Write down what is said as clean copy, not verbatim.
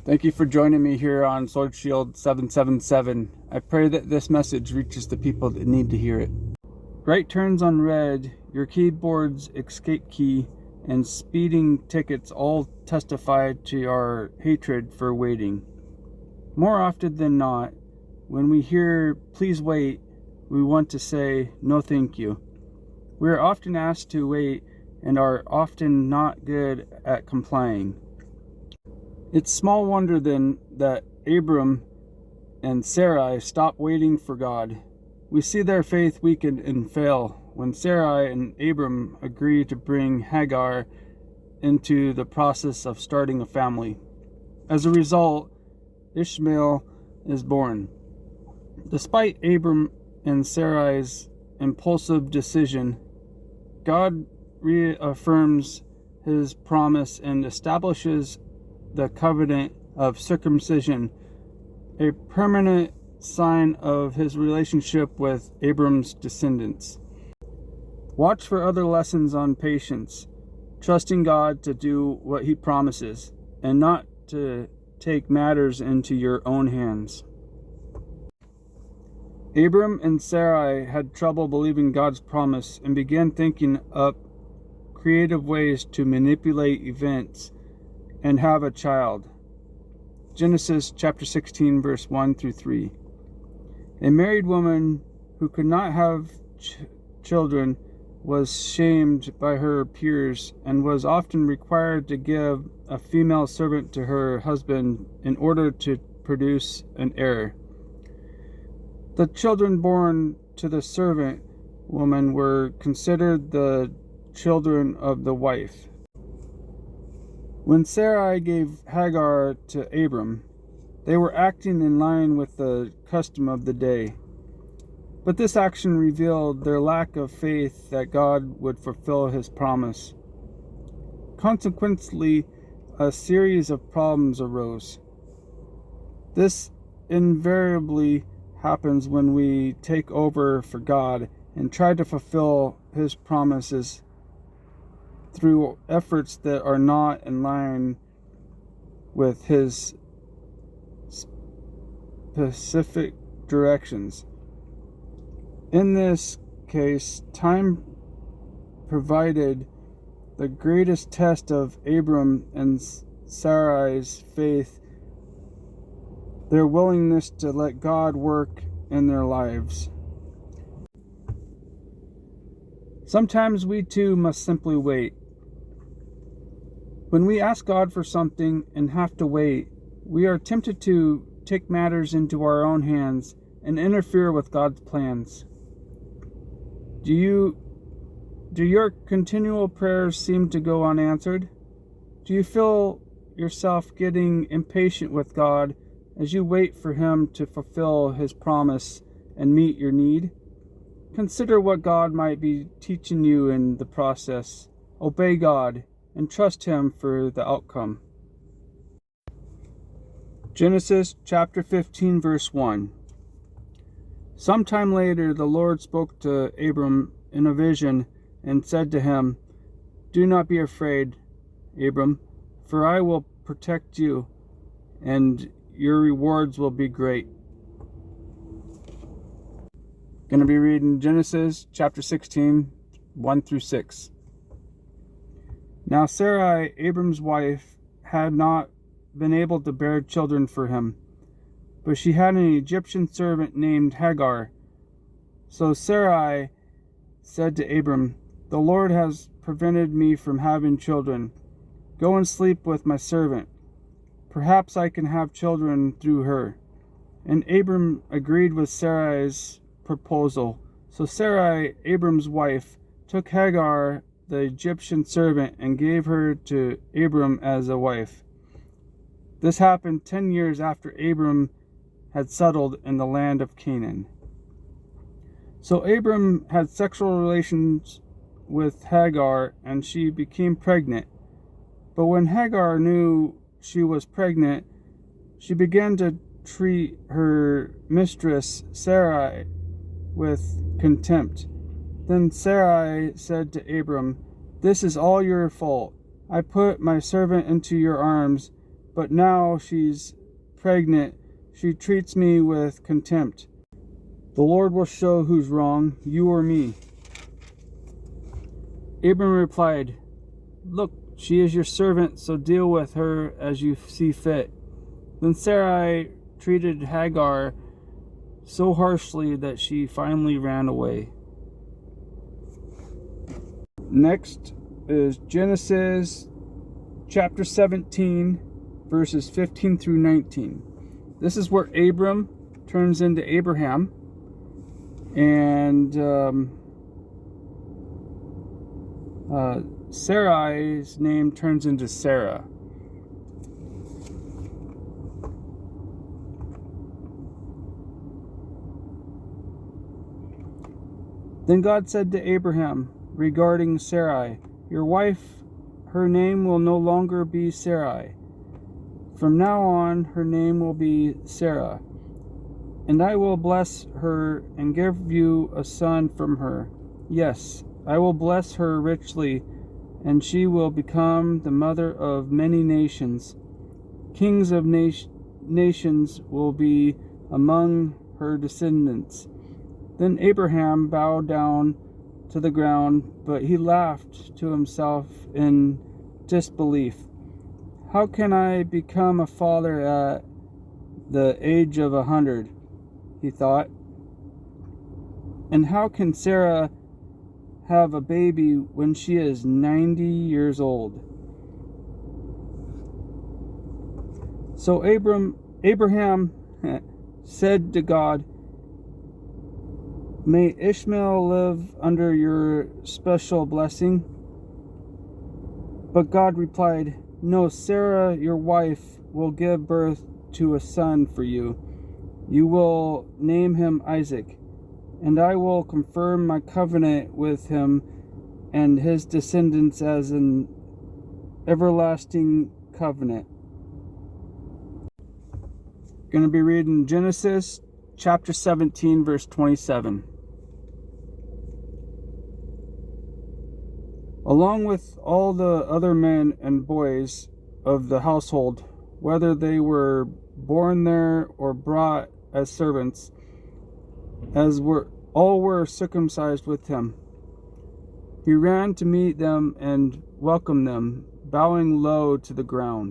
Thank you for joining me here on Sword Shield 777. I pray that this message reaches the people that need to hear it. Right turns on red, your keyboard's escape key, and speeding tickets all testify to our hatred for waiting. More often than not, when we hear "please wait," we want to say "no thank you." We are often asked to wait and are often not good at complying. It's small wonder then that Abram and Sarai stopped waiting for God. We see their faith weaken and fail when Sarai and Abram agree to bring Hagar into the process of starting a family. As a result, Ishmael is born. Despite Abram and Sarai's impulsive decision, God reaffirms his promise and establishes the covenant of circumcision, a permanent sign of his relationship with Abram's descendants. Watch for other lessons on patience, trusting God to do what he promises, and not to take matters into your own hands. Abram and Sarai had trouble believing God's promise and began thinking up creative ways to manipulate events and have a child. Genesis chapter 16, verse 1 through 3. A married woman who could not have children was shamed by her peers and was often required to give a female servant to her husband in order to produce an heir. The children born to the servant woman were considered the children of the wife. When Sarai gave Hagar to Abram, they were acting in line with the custom of the day. But this action revealed their lack of faith that God would fulfill his promise. Consequently, a series of problems arose. This invariably happens when we take over for God and try to fulfill his promises through efforts that are not in line with his specific directions. In this case, time provided the greatest test of Abram and Sarai's faith, their willingness to let God work in their lives. Sometimes we too must simply wait. When we ask God for something and have to wait, we are tempted to take matters into our own hands and interfere with God's plans. Do your continual prayers seem to go unanswered? Do you feel yourself getting impatient with God as you wait for him to fulfill his promise and meet your need? Consider what God might be teaching you in the process. Obey God and trust him for the outcome. Genesis chapter 15, verse 1. Sometime later, the Lord spoke to Abram in a vision and said to him, "Do not be afraid, Abram, for I will protect you, and your rewards will be great." Going to be reading Genesis chapter 16, 1 through 6. Now Sarai, Abram's wife, had not been able to bear children for him, but she had an Egyptian servant named Hagar. So Sarai said to Abram, "The Lord has prevented me from having children. Go and sleep with my servant. Perhaps I can have children through her." And Abram agreed with Sarai's proposal. So Sarai, Abram's wife, took Hagar, the Egyptian servant, and gave her to Abram as a wife. This happened 10 years after Abram had settled in the land of Canaan. So Abram had sexual relations with Hagar, and she became pregnant. But when Hagar knew she was pregnant, she began to treat her mistress Sarai with contempt. Then Sarai said to Abram, "This is all your fault. I put my servant into your arms, but now she's pregnant. She treats me with contempt. The Lord will show who's wrong, you or me." Abram replied, "Look, she is your servant, so deal with her as you see fit." Then Sarai treated Hagar so harshly that she finally ran away. Next is Genesis chapter 17, verses 15 through 19. This is where Abram turns into Abraham, and Sarai's name turns into Sarah. Then God said to Abraham regarding Sarai, "Your wife, her name will no longer be Sarai. From now on, her name will be Sarah. And I will bless her and give you a son from her. Yes, I will bless her richly, and she will become the mother of many nations. Kings of nations will be among her descendants." Then Abraham bowed down to the ground, but he laughed to himself in disbelief. "How can I become a father at the age of 100? He thought. "And how can Sarah have a baby when she is 90 years old?" So Abraham said to God, "May Ishmael live under your special blessing." But God replied, "No, Sarah, your wife, will give birth to a son for you. You will name him Isaac, and I will confirm my covenant with him and his descendants as an everlasting covenant." Going to be reading Genesis chapter 17, verse 27. Along with all the other men and boys of the household, whether they were born there or brought as servants, all were circumcised with him. He ran to meet them and welcomed them, bowing low to the ground.